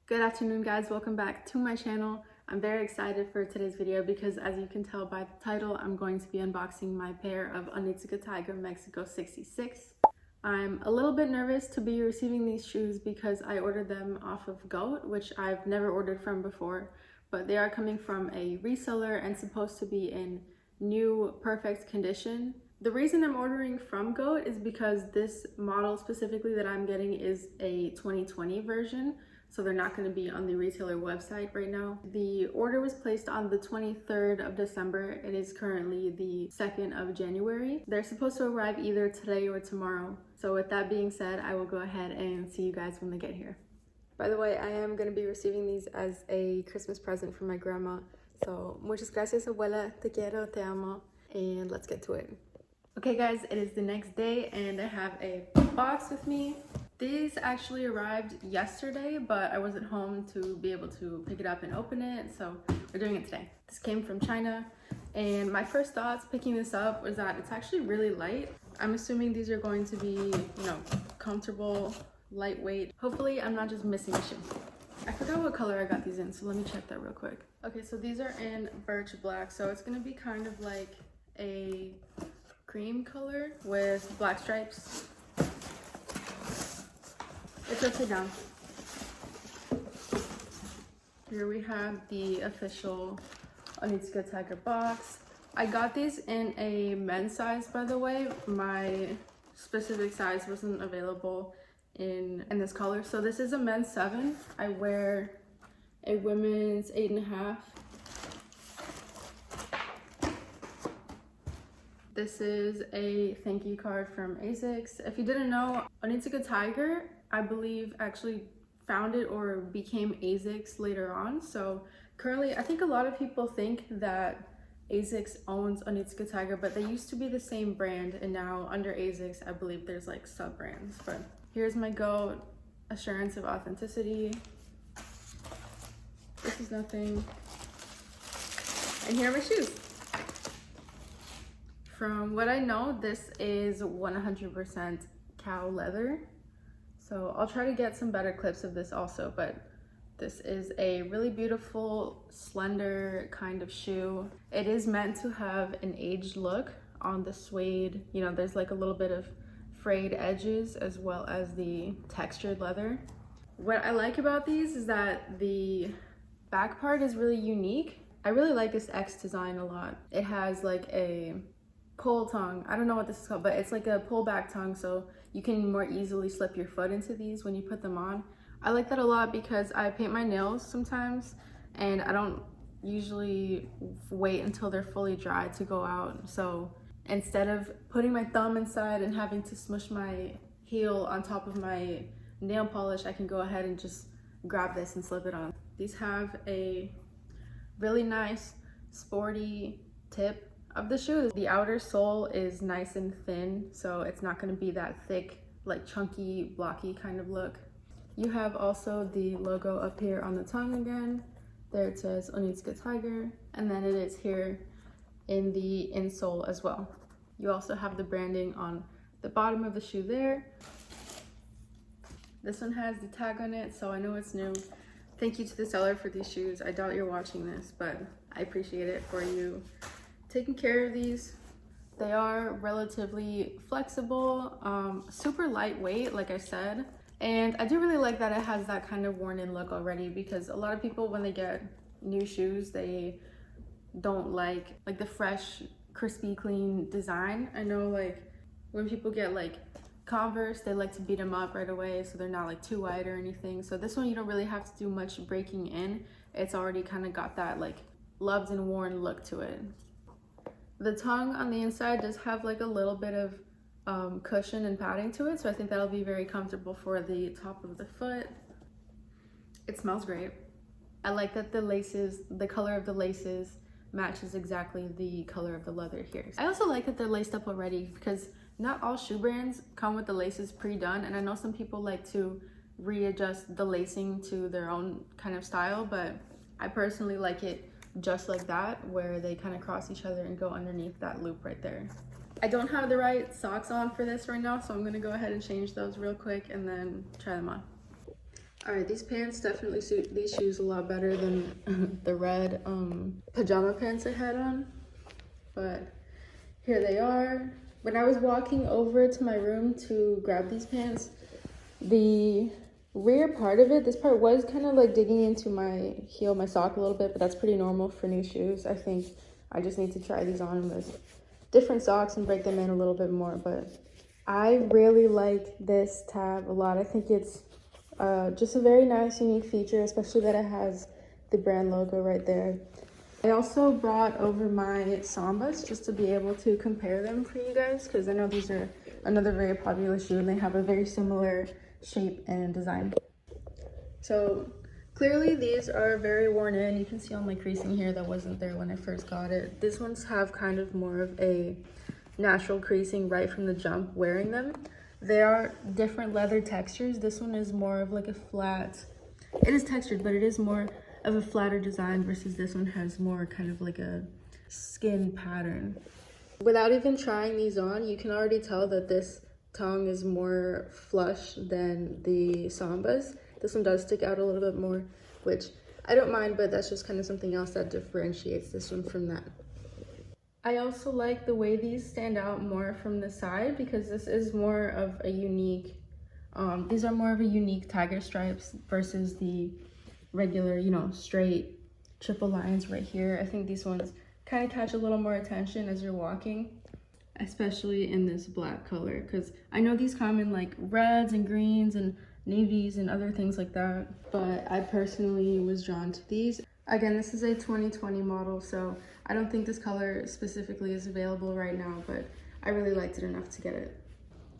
Good afternoon, guys. Welcome back to my channel. I'm very excited for today's video because, as you can tell by the title, I'm going to be unboxing my pair of Onitsuka Tiger Mexico 66. I'm a little bit nervous to be receiving these shoes because I ordered them off of Goat, which I've never ordered from before, but they are coming from a reseller and supposed to be in new, perfect condition. The reason I'm ordering from Goat is because this model specifically that I'm getting is a 2020 version, so they're not going to be on the retailer website right now. The order was placed on the 23rd of December. It is currently the 2nd of January. They're supposed to arrive either today or tomorrow. So with that being said, I will go ahead and see you guys when they get here. By the way, I am going to be receiving these as a Christmas present from my grandma. So muchas gracias, abuela. Te quiero, te amo. And let's get to it. Okay guys, it is the next day and I have a box with me. These actually arrived yesterday, but I wasn't home to be able to pick it up and open it, so we're doing it today. This came from China, and my first thoughts picking this up was that it's actually really light. I'm assuming these are going to be, comfortable, lightweight. Hopefully I'm not just missing a shoe. I forgot what color I got these in, so let me check that real quick. Okay, so these are in birch black, so it's gonna be kind of like a cream color with black stripes. It's upside down. Here we have the official Onitsuka Tiger box. I got these in a men's size, by the way. My specific size wasn't available in this color. So this is a men's 7. I wear a women's 8.5. This is a thank you card from ASICS. If you didn't know, Onitsuka Tiger, I believe, actually founded or became ASICS later on. So currently, I think a lot of people think that ASICS owns Onitsuka Tiger, but they used to be the same brand, and now under ASICS, I believe there's like sub-brands. But here's my Goat assurance of authenticity. This is nothing. And here are my shoes. From what I know, this is 100% cow leather. So I'll try to get some better clips of this also, but this is a really beautiful, slender kind of shoe. It is meant to have an aged look on the suede. There's like a little bit of frayed edges as well as the textured leather. What I like about these is that the back part is really unique. I really like this X design a lot. It has like a pull tongue. I don't know what this is called, but it's like a pullback tongue, so you can more easily slip your foot into these when you put them on. I like that a lot because I paint my nails sometimes and I don't usually wait until they're fully dry to go out. So instead of putting my thumb inside and having to smush my heel on top of my nail polish, I can go ahead and just grab this and slip it on. These have a really nice sporty tip of the shoe. The outer sole is nice and thin, so it's not going to be that thick, like chunky, blocky kind of look. You have also the logo up here on the tongue again. There it says Onitsuka Tiger, and then it is here in the insole as well. You also have the branding on the bottom of the shoe there. This one has the tag on it, so I know it's new. Thank you to the seller for these shoes. I doubt you're watching this, but I appreciate it for you taking care of these. They are relatively flexible, super lightweight, like I said. And I do really like that it has that kind of worn in look already, because a lot of people, when they get new shoes, they don't like the fresh, crispy, clean design. I know like when people get like Converse, they like to beat them up right away so they're not like too white or anything. So this one, you don't really have to do much breaking in. It's already kind of got that like loved and worn look to it. The tongue on the inside does have like a little bit of cushion and padding to it, so I think that'll be very comfortable for the top of the foot. It smells great. I like that the color of the laces matches exactly the color of the leather here. I also like that they're laced up already, because not all shoe brands come with the laces pre-done, and I know some people like to readjust the lacing to their own kind of style, but I personally like it just like that, where they kind of cross each other and go underneath that loop right there. I don't have the right socks on for this right now, so I'm gonna go ahead and change those real quick and then try them on. All right, these pants definitely suit these shoes a lot better than the red pajama pants I had on. But here they are. When I was walking over to my room to grab these pants, the rear part of it, this part was kind of like digging into my heel, my sock a little bit, but that's pretty normal for new shoes. I think I just need to try these on with different socks and break them in a little bit more. But I really like this tab a lot. I think it's just a very nice, unique feature, especially that it has the brand logo right there. I also brought over my Sambas just to be able to compare them for you guys, because I know these are another very popular shoe and they have a very similar shape and design. So clearly these are very worn in. You can see all my creasing here that wasn't there when I first got it. These ones have kind of more of a natural creasing right from the jump wearing them. They are different leather textures. This one is more of like a flat, it is textured, but it is more of a flatter design versus this one has more kind of like a skin pattern. Without even trying these on, you can already tell that this tongue is more flush than the Sambas. This one does stick out a little bit more, which I don't mind, but that's just kind of something else that differentiates this one from that. I also like the way these stand out more from the side, because this is more of a unique, these are more of a unique tiger stripes versus the regular, you know, straight triple lines right here. I think these ones kind of catch a little more attention as you're walking, especially in this black color, because I know these come in like reds and greens and navies and other things like that, but I personally was drawn to these. Again, this is a 2020 model, so I don't think this color specifically is available right now, but I really liked it enough to get it.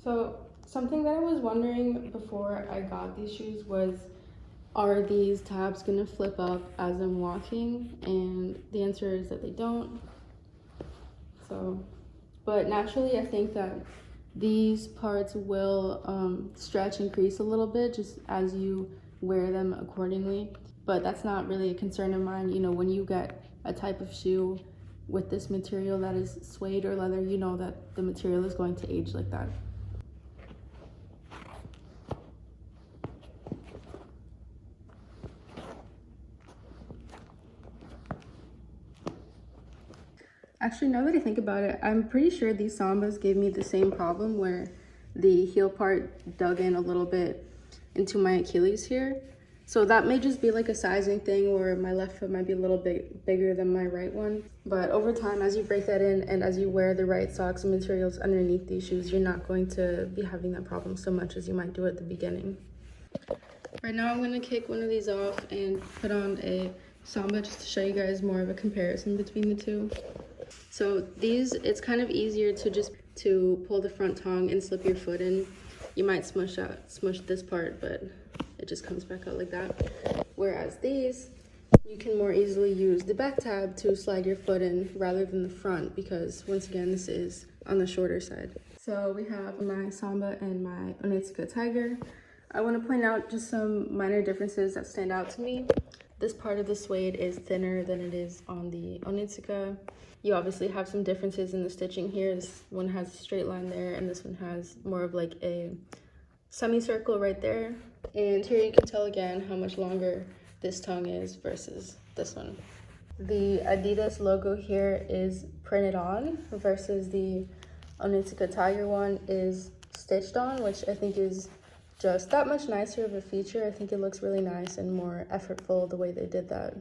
So something that I was wondering before I got these shoes was, are these tabs gonna flip up as I'm walking? And the answer is that they don't. So, but naturally I think that these parts will stretch and crease a little bit just as you wear them accordingly. But that's not really a concern of mine. You know, when you get a type of shoe with this material that is suede or leather, you know that the material is going to age like that. Actually, now that I think about it, I'm pretty sure these Sambas gave me the same problem where the heel part dug in a little bit into my Achilles here. So that may just be like a sizing thing, or my left foot might be a little bit bigger than my right one. But over time, as you break that in and as you wear the right socks and materials underneath these shoes, you're not going to be having that problem so much as you might do at the beginning. Right now, I'm gonna kick one of these off and put on a Samba just to show you guys more of a comparison between the two. So these, it's kind of easier to pull the front tongue and slip your foot in. You might smush this part, but it just comes back out like that. Whereas these, you can more easily use the back tab to slide your foot in rather than the front, because once again, this is on the shorter side. So we have my Samba and my Onitsuka Tiger. I want to point out just some minor differences that stand out to me. This part of the suede is thinner than it is on the Onitsuka. You obviously have some differences in the stitching here. This one has a straight line there, and this one has more of like a semicircle right there. And here you can tell again how much longer this tongue is versus this one. The Adidas logo here is printed on versus the Onitsuka Tiger one is stitched on, which I think is just that much nicer of a feature. I think it looks really nice and more effortful the way they did that.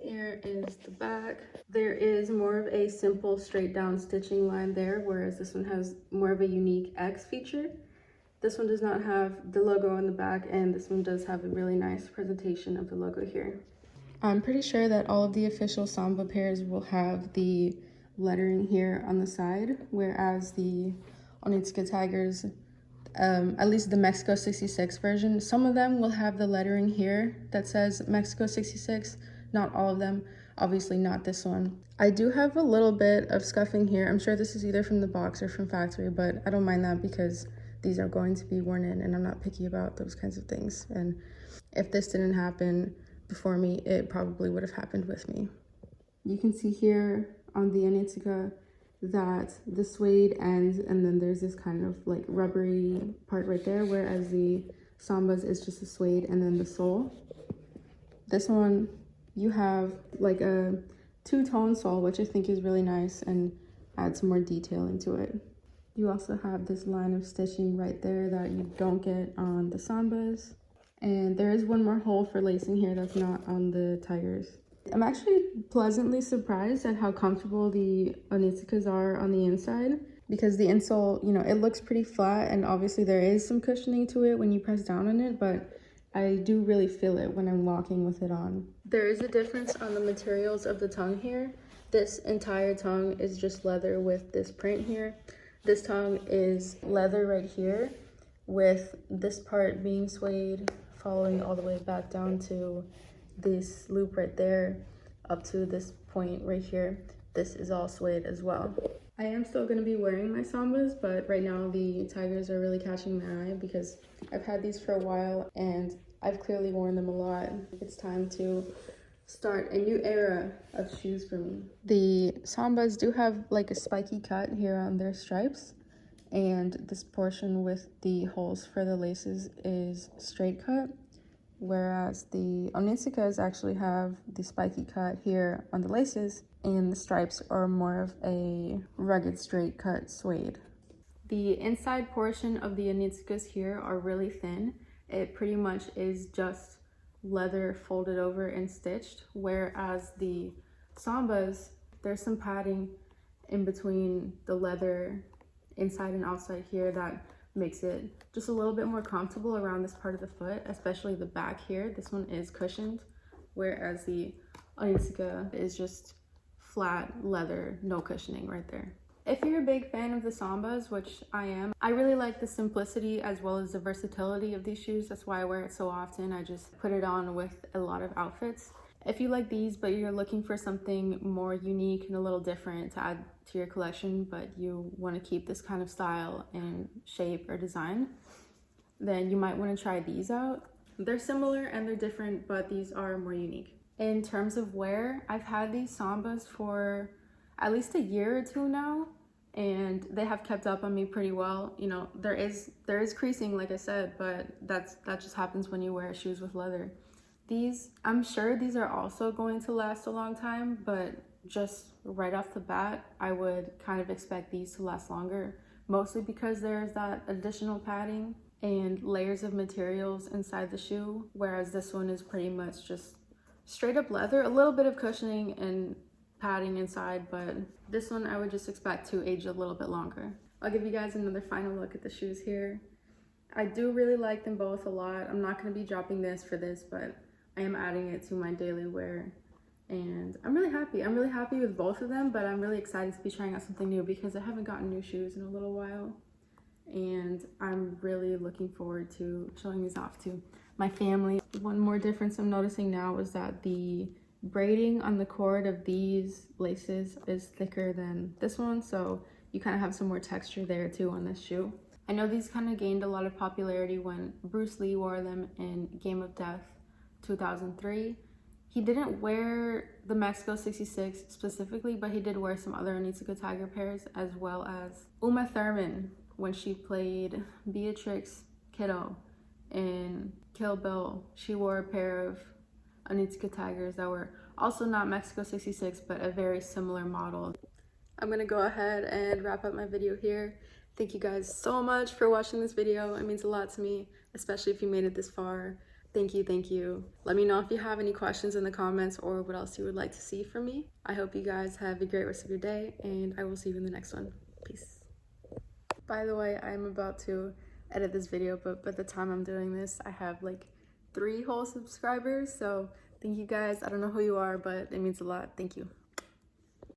Here is the back. There is more of a simple straight down stitching line there, whereas this one has more of a unique X feature. This one does not have the logo on the back, and this one does have a really nice presentation of the logo here. I'm pretty sure that all of the official Samba pairs will have the lettering here on the side, whereas the Onitsuka Tigers, at least the Mexico 66 version, some of them will have the lettering here that says Mexico 66, not all of them, obviously not this one. I do have a little bit of scuffing here. I'm sure this is either from the box or from factory, but I don't mind that because these are going to be worn in and I'm not picky about those kinds of things. And if this didn't happen before me, it probably would have happened with me. You can see here on the Onitsuka that the suede ends and then there's this kind of like rubbery part right there, whereas the Sambas is just a suede, and then the sole. This one, you have like a two-tone sole, which I think is really nice and adds some more detail into it. You also have this line of stitching right there that you don't get on the Sambas. And there is one more hole for lacing here that's not on the Tigers. I'm actually pleasantly surprised at how comfortable the Onitsukas are on the inside, because the insole, you know, it looks pretty flat, and obviously there is some cushioning to it when you press down on it, but I do really feel it when I'm walking with it on. There is a difference on the materials of the tongue here. This entire tongue is just leather with this print here. This tongue is leather right here, with this part being suede, following all the way back down to this loop right there, up to this point right here. This is all suede as well. I am still going to be wearing my Sambas, but right now the Tigers are really catching my eye because I've had these for a while and I've clearly worn them a lot. It's time to start a new era of shoes for me. The Sambas do have like a spiky cut here on their stripes, and this portion with the holes for the laces is straight cut, whereas the Onitsukas actually have the spiky cut here on the laces, and the stripes are more of a rugged straight cut suede. The inside portion of the Onitsukas here are really thin. It pretty much is just leather folded over and stitched, whereas the Sambas, there's some padding in between the leather inside and outside here that makes it just a little bit more comfortable around this part of the foot, especially the back here. This one is cushioned, whereas the Onitsuka is just flat leather, no cushioning right there. If you're a big fan of the Sambas, which I am, I really like the simplicity as well as the versatility of these shoes. That's why I wear it so often. I just put it on with a lot of outfits. If you like these, but you're looking for something more unique and a little different to add to your collection, but you want to keep this kind of style and shape or design, then you might want to try these out. They're similar and they're different, but these are more unique. In terms of wear, I've had these Sambas for at least a year or two now, and they have kept up on me pretty well. You know, there is creasing, like I said, but that just happens when you wear shoes with leather. These, I'm sure these are also going to last a long time, but just right off the bat, I would kind of expect these to last longer, mostly because there's that additional padding and layers of materials inside the shoe, whereas this one is pretty much just straight up leather, a little bit of cushioning and padding inside, but this one I would just expect to age a little bit longer. I'll give you guys another final look at the shoes here. I do really like them both a lot. I'm not going to be dropping this for this, but I am adding it to my daily wear, and I'm really happy. I'm really happy with both of them, but I'm really excited to be trying out something new because I haven't gotten new shoes in a little while, and I'm really looking forward to showing these off to my family. One more difference I'm noticing now is that the braiding on the cord of these laces is thicker than this one, so you kind of have some more texture there too on this shoe. I know these kind of gained a lot of popularity when Bruce Lee wore them in Game of Death 2003. He didn't wear the Mexico 66 specifically, but he did wear some other Onitsuka Tiger pairs, as well as Uma Thurman when she played Beatrix Kiddo in Kill Bill. She wore a pair of Onitsuka Tigers that were also not Mexico 66, but a very similar model. I'm gonna go ahead and wrap up my video here. Thank you guys so much for watching this video. It means a lot to me, especially if you made it this far. Thank you, thank you. Let me know if you have any questions in the comments or what else you would like to see from me. I hope you guys have a great rest of your day, and I will see you in the next one. Peace. By the way, I'm about to edit this video, but by the time I'm doing this, I have like 3 whole subscribers, so thank you guys. I don't know who you are, but it means a lot. Thank you.